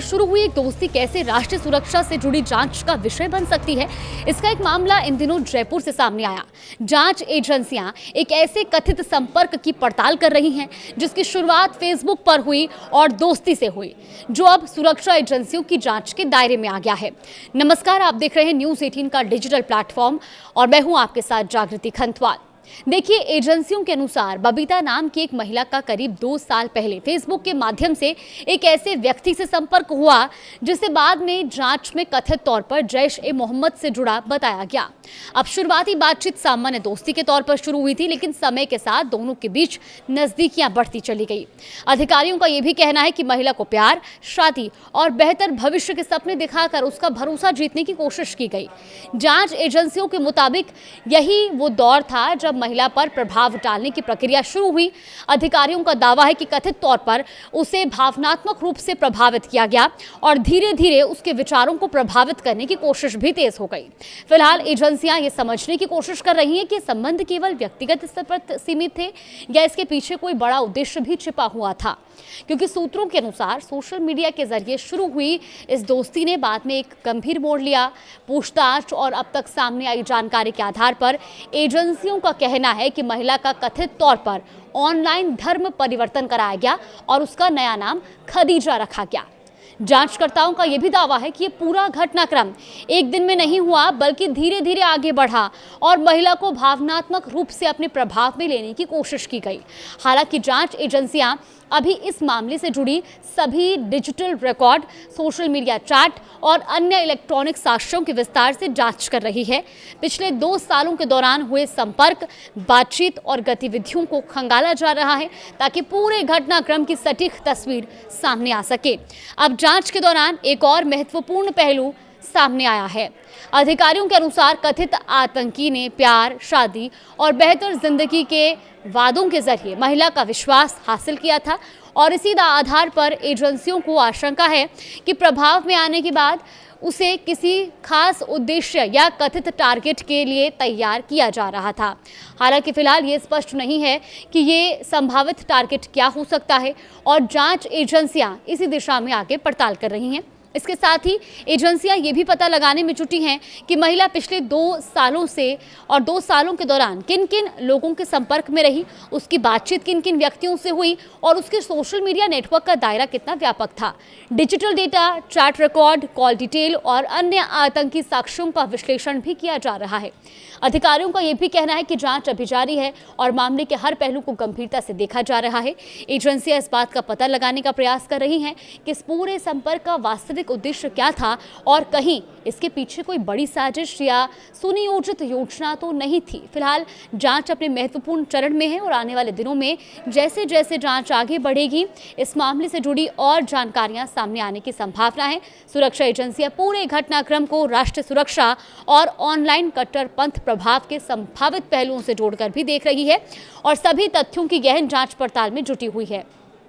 पर शुरू हुई एक दोस्ती कैसे राष्ट्रीय सुरक्षा से जुड़ी जांच का विषय बन सकती है, इसका एक मामला इन दिनों जयपुर से सामने आया। जांच एजेंसियां एक ऐसे कथित संपर्क की पड़ताल कर रही हैं जिसकी शुरुआत फेसबुक पर हुई और दोस्ती से हुई, जो अब सुरक्षा एजेंसियों की जांच के दायरे में आ गया है। नमस्कार, आप देख रहे हैं न्यूज़ 18 का डिजिटल प्लेटफॉर्म और मैं हूं आपके साथ जागृति खंतवाल। देखिए, एजेंसियों के अनुसार बबीता नाम की एक महिला का करीब 2 साल पहले फेसबुक के माध्यम से एक ऐसे व्यक्ति से संपर्क हुआ जिसे बाद में जांच में कथित तौर पर जैश-ए-मोहम्मद से जुड़ा बताया गया। अब शुरुआती बातचीत सामान्य दोस्ती के तौर पर शुरू हुई थी, लेकिन समय के साथ दोनों के बीच नजदीकियां बढ़ती चली गई। अधिकारियों का यह भी कहना है कि महिला को प्यार, शादी और बेहतर भविष्य के सपने दिखाकर उसका भरोसा जीतने की कोशिश की गई। जांच एजेंसियों के मुताबिक यही वो दौर था जब महिला पर प्रभाव डालने की प्रक्रिया शुरू हुई। अधिकारियों का दावा है कि कथित तौर पर उसे भावनात्मक रूप से प्रभावित किया गया और धीरे धीरे उसके विचारों को प्रभावित करने की कोशिश भी तेज हो गई। फिलहाल एजेंसियां ये समझने की कोशिश कर रही हैं कि संबंध केवल व्यक्तिगत स्तर पर सीमित थे या इसके पीछे कोई बड़ा उद्देश्य भी छिपा हुआ था, क्योंकि सूत्रों के अनुसार सोशल मीडिया के जरिए शुरू हुई इस दोस्ती ने बाद में एक गंभीर मोड़ लिया। पूछताछ और अब तक सामने आई जानकारी के आधार पर एजेंसियों का कहना है कि महिला का कथित तौर पर ऑनलाइन धर्म परिवर्तन कराया गया और उसका नया नाम खदीजा रखा गया। जांचकर्ताओं का यह भी दावा है कि ये पूरा घटनाक्रम एक दिन में नहीं हुआ, बल्कि धीरे धीरे आगे बढ़ा और महिला को भावनात्मक रूप से अपने प्रभाव में लेने की कोशिश की गई। हालांकि जांच एजेंसियां अभी इस मामले से जुड़ी सभी digital record, social media chat और अन्य इलेक्ट्रॉनिक साक्ष्यों की विस्तार से जांच कर रही है। पिछले 2 सालों के दौरान हुए संपर्क, बातचीत और गतिविधियों को खंगाला जा रहा है ताकि पूरे घटनाक्रम की सटीक तस्वीर सामने आ सके। अब जांच के दौरान एक और महत्वपूर्ण पहलू सामने आया है। अधिकारियों के अनुसार कथित आतंकी ने प्यार, शादी और बेहतर जिंदगी के वादों के जरिए महिला का विश्वास हासिल किया था और इसी आधार पर एजेंसियों को आशंका है कि प्रभाव में आने के बाद उसे किसी खास उद्देश्य या कथित टारगेट के लिए तैयार किया जा रहा था। हालांकि फिलहाल ये स्पष्ट नहीं है कि ये संभावित टारगेट क्या हो सकता है और जांच एजेंसियां इसी दिशा में आगे पड़ताल कर रही हैं। इसके साथ ही एजेंसियां ये भी पता लगाने में जुटी हैं कि महिला पिछले 2 सालों से और 2 सालों के दौरान किन किन लोगों के संपर्क में रही, उसकी बातचीत किन किन व्यक्तियों से हुई और उसके सोशल मीडिया नेटवर्क का दायरा कितना व्यापक था। Digital data, chat record, call detail और अन्य आतंकी साक्ष्यों का विश्लेषण भी किया जा रहा है। अधिकारियों का यह भी कहना है कि जांच अभी जारी है और मामले के हर पहलू को गंभीरता से देखा जा रहा है। एजेंसियां इस बात का पता लगाने का प्रयास कर रही हैं कि इस पूरे संपर्क का वास्तविक उद्देश्य क्या था और कहीं इसके पीछे कोई बड़ी साजिश या सुनियोजित योजना तो नहीं थी। फिलहाल जांच अपने महत्वपूर्ण चरण में है और आने वाले दिनों में जैसे जैसे जांच आगे बढ़ेगी, इस मामले से जुड़ी और जानकारियां सामने आने की संभावना है। सुरक्षा एजेंसियां पूरे घटनाक्रम को राष्ट्रीय सुरक्षा और ऑनलाइन कट्टरपंथ प्रभाव के संभावित पहलुओं से जोड़कर भी देख रही है और सभी तथ्यों की गहन जांच पड़ताल में जुटी हुई है।